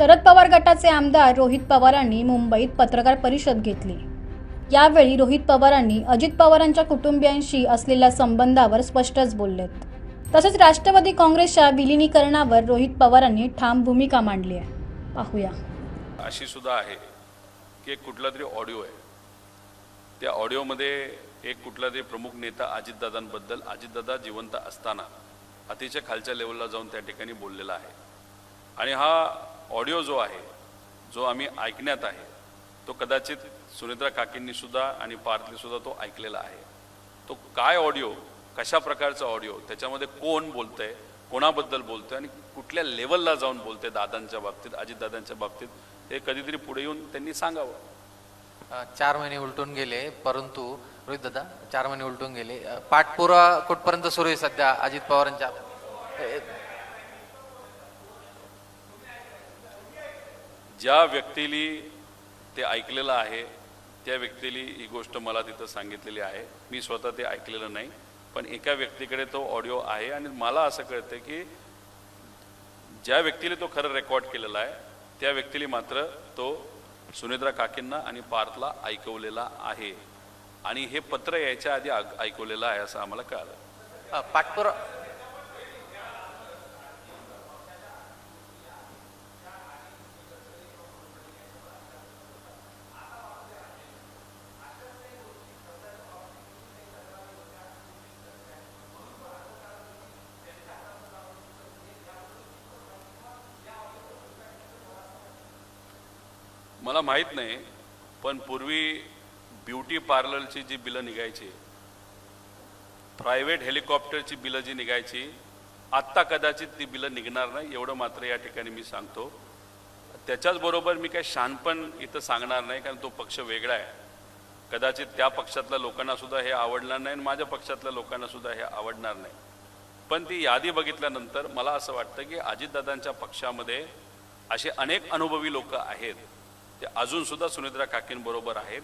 शरद पवार गटाचे आमदार रोहित पवारांनी मुंबईत पत्रकार परिषद घेतली। यावेळी रोहित पवारांनी अजित पवारांच्या कुटुंबियांशी असलेल्या संबंधावर स्पष्टच बोललेत। तसेच राष्ट्रवादी काँग्रेसच्या विलीनीकरणावर रोहित पवारांनी ठाम भूमिका मांडली आहे। पाहूया। अशी सुद्धा आहे की कुठला तरी ऑडिओ आहे, त्या ऑडिओमध्ये एक कुठला तरी प्रमुख नेता अजितदादांबद्दल अजितदादा जिवंत असताना अतिशय खालच्या लेवलला जाऊन त्या ठिकाणी बोललेला आहे। आणि हा ऑडिओ जो आहे, जो आम्ही ऐकण्यात आहे, तो कदाचित सुनेत्रा काकींनी सुद्धा आणि पार्थली सुद्धा तो ऐकलेला आहे। तो काय ऑडिओ, कशा प्रकारचा ऑडिओ, त्याच्यामध्ये कोण बोलतंय, कोणाबद्दल बोलतोय आणि कुठल्या लेवलला जाऊन बोलतंय दादांच्या बाबतीत, अजितदादांच्या बाबतीत, हे कधीतरी पुढे येऊन त्यांनी सांगावं। 4 महिने उलटून गेले, परंतु रोहित दादा 4 महिने उलटून गेले, पाठपुरावा कुठपर्यंत सुरू आहे सध्या अजित पवारांच्या? ज्या व्यक्तीली ते ऐकलेलं आहे त्या व्यक्तीली ही गोष्ट मला तिथं सांगितलेली आहे। मी स्वतः ते ऐकलेलं नाही, पण एका व्यक्तीकडे तो ऑडिओ आहे आणि मला असं कळतं की ज्या व्यक्तीने तो खरं रेकॉर्ड केलेला आहे त्या व्यक्तीने मात्र तो सुनेत्रा काकींना आणि पार्थला ऐकवलेला आहे आणि हे पत्र यायच्या आधी ऐकवलेलं आहे असं आम्हाला कळलं। पाठपुरावा मला माहीत नाही, पण पूर्वी ब्युटी पार्लरची जी बिलं निघायची, प्रायव्हेट हेलिकॉप्टरची बिलं जी निघायची, आत्ता कदाचित ती बिलं निघणार नाही एवढं मात्र या ठिकाणी मी सांगतो। त्याच्याचबरोबर मी काही शहाणपण इथं सांगणार नाही, कारण तो पक्ष वेगळा आहे। कदाचित त्या पक्षातल्या लोकांना सुद्धा हे आवडणार नाही आणि माझ्या पक्षातल्या लोकांना सुद्धा हे आवडणार नाही, पण ती यादी बघितल्यानंतर मला असं वाटतं की अजितदादांच्या पक्षामध्ये असे अनेक अनुभवी लोक आहेत, ते अजूनसुद्धा सुनेत्रा काकींबरोबर आहेत।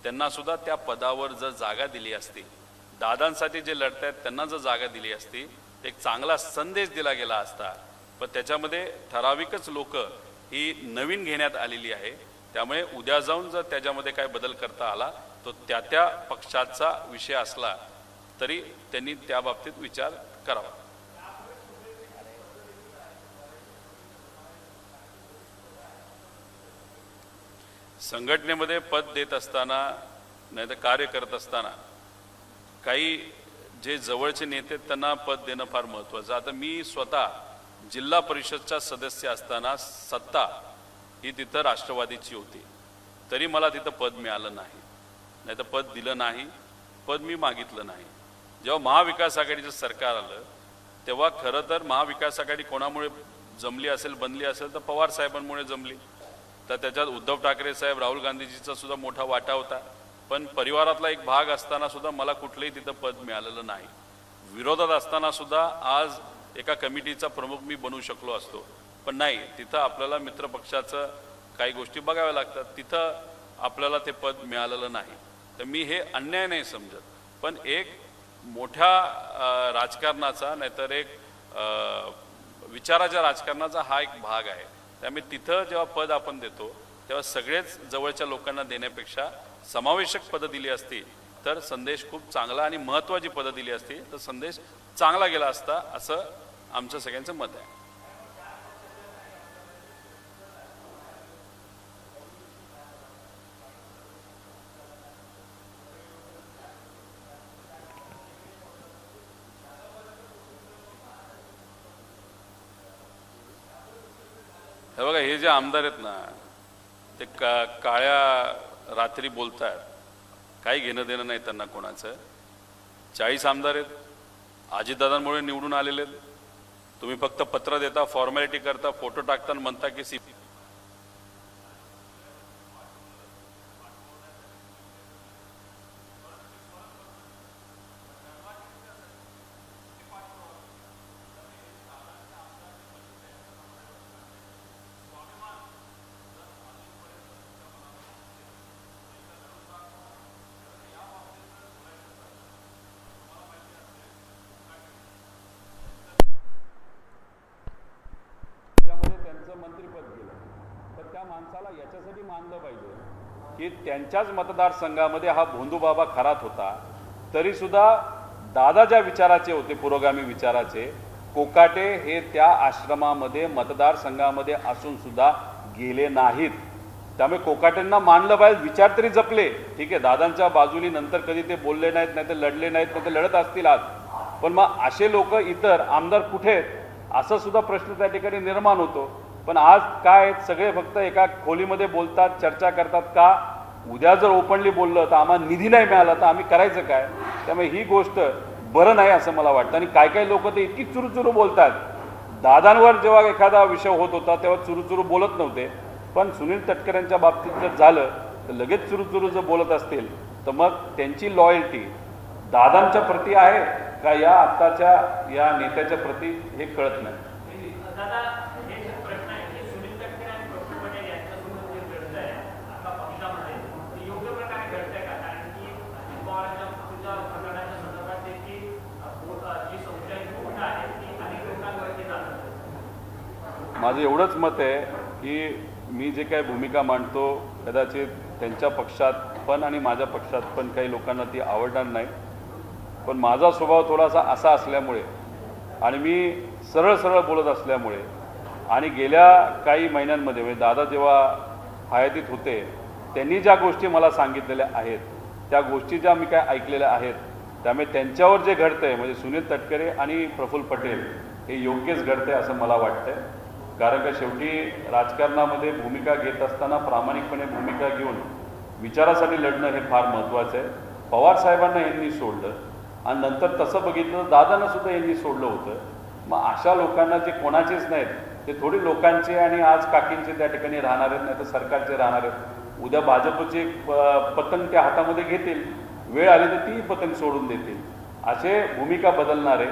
त्यांना सुद्धा त्या पदावर जर जागा दिली असती, दादांसाठी जे लढत आहेत त्यांना जर जागा दिली असती, एक चांगला संदेश दिला गेला असता। पण त्याच्यामध्ये ठराविकच लोक ही नवीन घेण्यात आलेली आहे, त्यामुळे उद्या जाऊन जर त्याच्यामध्ये काय बदल करता आला तो त्या पक्षाचा विषय असला तरी त्यांनी त्या बाबतीत विचार करावा। संघटनेमध्ये पद देत असताना नाही तर कार्य करत असताना काही जे जवळचे नेते त्यांना पद देणं फार महत्त्वाचं। आता मी स्वतः जिल्हा परिषदचा सदस्य असताना सत्ता ही तिथं राष्ट्रवादीची होती, तरी मला तिथं पद मिळालं नाही, नाही तर पद दिलं नाही, पद मी मागितलं नाही। जेव्हा महाविकास आघाडीचं सरकार आलं तेव्हा खरं तर महाविकास आघाडी कोणामुळे जमली असेल, बनली असेल तर पवार साहेबांमुळे जमली। तर त्याच्यात उद्धव ठाकरे साहेब, राहुल गांधीजीचा सुद्धा मोठा वाटा होता, पण परिवारातला एक भाग असताना सुद्धा मला कुठलंही तिथं पद मिळालेलं नाही। विरोधात असताना सुद्धा आज एका कमिटीचा प्रमुख मी बनू शकलो असतो, पण नाही, तिथं आपल्याला मित्रपक्षाचं काही गोष्टी बघाव्या लागतात, तिथं आपल्याला ते पद मिळालेलं नाही। तर मी हे अन्याय नाही समजत, पण एक मोठ्या राजकारणाचा नाहीतर एक विचाराच्या राजकारणाचा हा एक भाग आहे। त्यामुळे तिथं जेव्हा पद आपण देतो तेव्हा सगळेच जवळच्या लोकांना देण्यापेक्षा समावेशक पदं दिली असती तर संदेश खूप चांगला आणि महत्त्वाची पदं दिली असती तर संदेश चांगला गेला असता असं आमचं सगळ्यांचं मत आहे। हे बघा, हे जे आमदार आहेत ना ते काळ्या रात्री बोलतात, काही घेणं देणं नाही त्यांना कोणाचं। 40 आमदार आहेत, अजितदादांमुळे निवडून आलेले आहेत। तुम्ही फक्त पत्र देता, फॉर्मॅलिटी करता, फोटो टाकता आणि म्हणता की मंत्रिपद गेलं। त्या माणसाला याच्यासाठी मानलं पाहिजे की त्यांच्याच मतदारसंघामध्ये हा भोंदूबाबा खरात होता, तरीसुद्धा दादा ज्या विचाराचे होते, पुरोगामी विचाराचे, कोकाटे हे त्या आश्रमामध्ये मतदारसंघामध्ये असून सुद्धा गेले नाहीत. त्यामुळे कोकाटेंना मानलं पाहिजे, विचार तरी जपले. ठीक आहे, दादांच्या बाजूनी नंतर कधी ते बोलले नाहीत, नाही तर लढले नाहीत, नाही तर लढत असतील आज. पण मग असे लोक इतर आमदार कुठे आहेत असा सुद्धा प्रश्न त्या ठिकाणी निर्माण होतो. पण आज काय सगळे फक्त एका खोलीमध्ये बोलतात, चर्चा करतात. का? उद्या जर ओपनली बोललं तर आम्हाला निधी नाही मिळाला तर आम्ही करायचं काय? त्यामुळे ही गोष्ट बरं नाही असं मला वाटतं. आणि काय काय लोक ते इतकी चुरूचुरू बोलतात. दादांवर जेव्हा एखादा विषय होत होता तेव्हा चुरूचुरू बोलत नव्हते, पण सुनील तटकरेंच्या बाबतीत जर झालं तर लगेच चुरूचुरू जर बोलत असतील तर मग त्यांची लॉयल्टी दादांच्या प्रती आहे का या आत्ताच्या या नेत्याच्या प्रती हे कळत नाही. दादा हे प्रश्न आहे की सुनील तटकरे आणि प्रफुल्ल पटेल यांच्यासोबत जे घडत आहे आता पक्षामध्ये ते योग्य प्रकारे घडत आहे का? कारण की अजित पवारांच्या मृत्यूच्या प्रकरणाच्या संदर्भात देखील जी संशयाची गोष्ट आहे ती अनेक लोकांवरती जाणवते. माझं एवढंच मत आहे की मी जे काही भूमिका मांडतो कदाचित त्यांच्या पक्षात पण आणि माझ्या पक्षात पण काही लोकांना ती आवडणार नाही. पण माझा स्वभाव थोडासा असा असल्यामुळे आणि मी सरळ सरळ बोलत असल्यामुळे आणि गेल्या काही महिन्यांमध्ये म्हणजे दादा जेव्हा हयातीत होते त्यांनी ज्या गोष्टी मला सांगितलेल्या आहेत त्या गोष्टी ज्या मी काय ऐकलेल्या आहेत, त्यामुळे त्यांच्यावर जे घडतं आहे म्हणजे सुनील तटकरे आणि प्रफुल्ल पटेल हे योग्यच घडतं आहे असं मला वाटतंय. कारण का शेवटी राजकारणामध्ये भूमिका घेत असताना प्रामाणिकपणे भूमिका घेऊन विचारासाठी लढणं हे फार महत्त्वाचं आहे. पवार साहेबांना यांनी सोडलं आणि नंतर तसं बघितलं तर दादांना सुद्धा यांनी सोडलं होतं. मग अशा लोकांना जे कोणाचेच नाहीत ते थोडी लोकांचे आणि आज काकींचे त्या ठिकाणी राहणार आहेत, नाही तर सरकारचे राहणार आहेत. उद्या भाजपचे पतंग त्या हातामध्ये घेतील, वेळ आली तर ती पतंग सोडून देतील. असे भूमिका बदलणारे,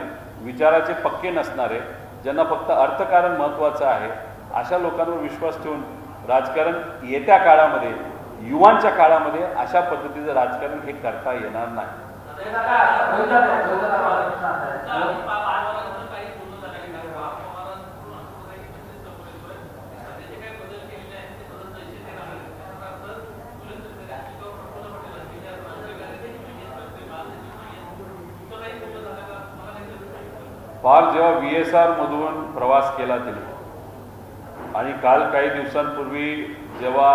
विचाराचे पक्के नसणारे, ज्यांना फक्त अर्थकारण महत्त्वाचं आहे, अशा लोकांवर विश्वास ठेवून राजकारण येत्या काळामध्ये युवांच्या काळामध्ये अशा पद्धतीचं राजकारण हे करता येणार नाही. फार जेव्हा VSR मधून प्रवास केला त्यांनी आणि काल काही दिवसांपूर्वी जेव्हा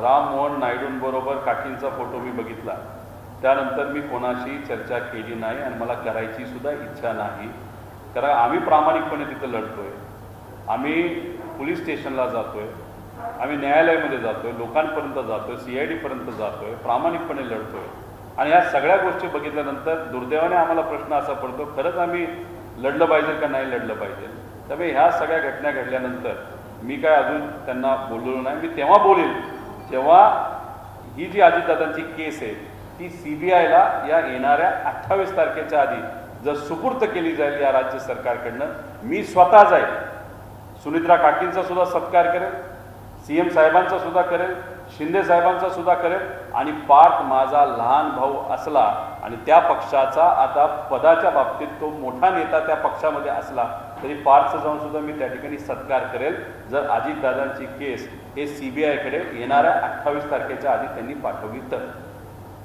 राममोहन नायडूंबरोबर काकींचा फोटो मी बघितला त्यानंतर मी कोणाशी चर्चा केली नाही आणि मला करायची सुद्धा इच्छा नाही. कारण आम्ही प्रामाणिकपणे तिथं लढतोय, आम्ही पोलीस स्टेशनला जातोय, आम्ही न्यायालयामध्ये जातोय, लोकांपर्यंत जातोय, CID पर्यंत जातोय, प्रामाणिकपणे लढतोय. आणि ह्या सगळ्या गोष्टी बघितल्यानंतर दुर्दैवाने आम्हाला प्रश्न असा पडतो, खरंच आम्ही लढलं पाहिजे का नाही लढलं पाहिजे. त्यामुळे ह्या सगळ्या घटना घडल्यानंतर मी काय अजून त्यांना बोललो नाही. मी तेव्हा बोलेल जेव्हा ही जी अजितदादांची केस आहे ती CBIला या येणाऱ्या 28 तारखेच्या आधी जर सुपूर्द केली जाईल या राज्य सरकारकडनं, मी स्वतः जाईल, सुनित्रा काकींचा सुद्धा सत्कार करेल, CM साहेबांचा सुद्धा करेल, शिंदे साहेबांचा सुद्धा करेल. आणि पार्थ माझा लहान भाऊ असला आणि त्या पक्षाचा आता पदाच्या बाबतीत तो मोठा नेता त्या पक्षामध्ये असला तरी पार्थचं जाऊन सुद्धा मी त्या ठिकाणी सत्कार करेल जर अजितदादांची केस हे CBIकडे येणाऱ्या 28 तारखेच्या आधी त्यांनी पाठवली तर.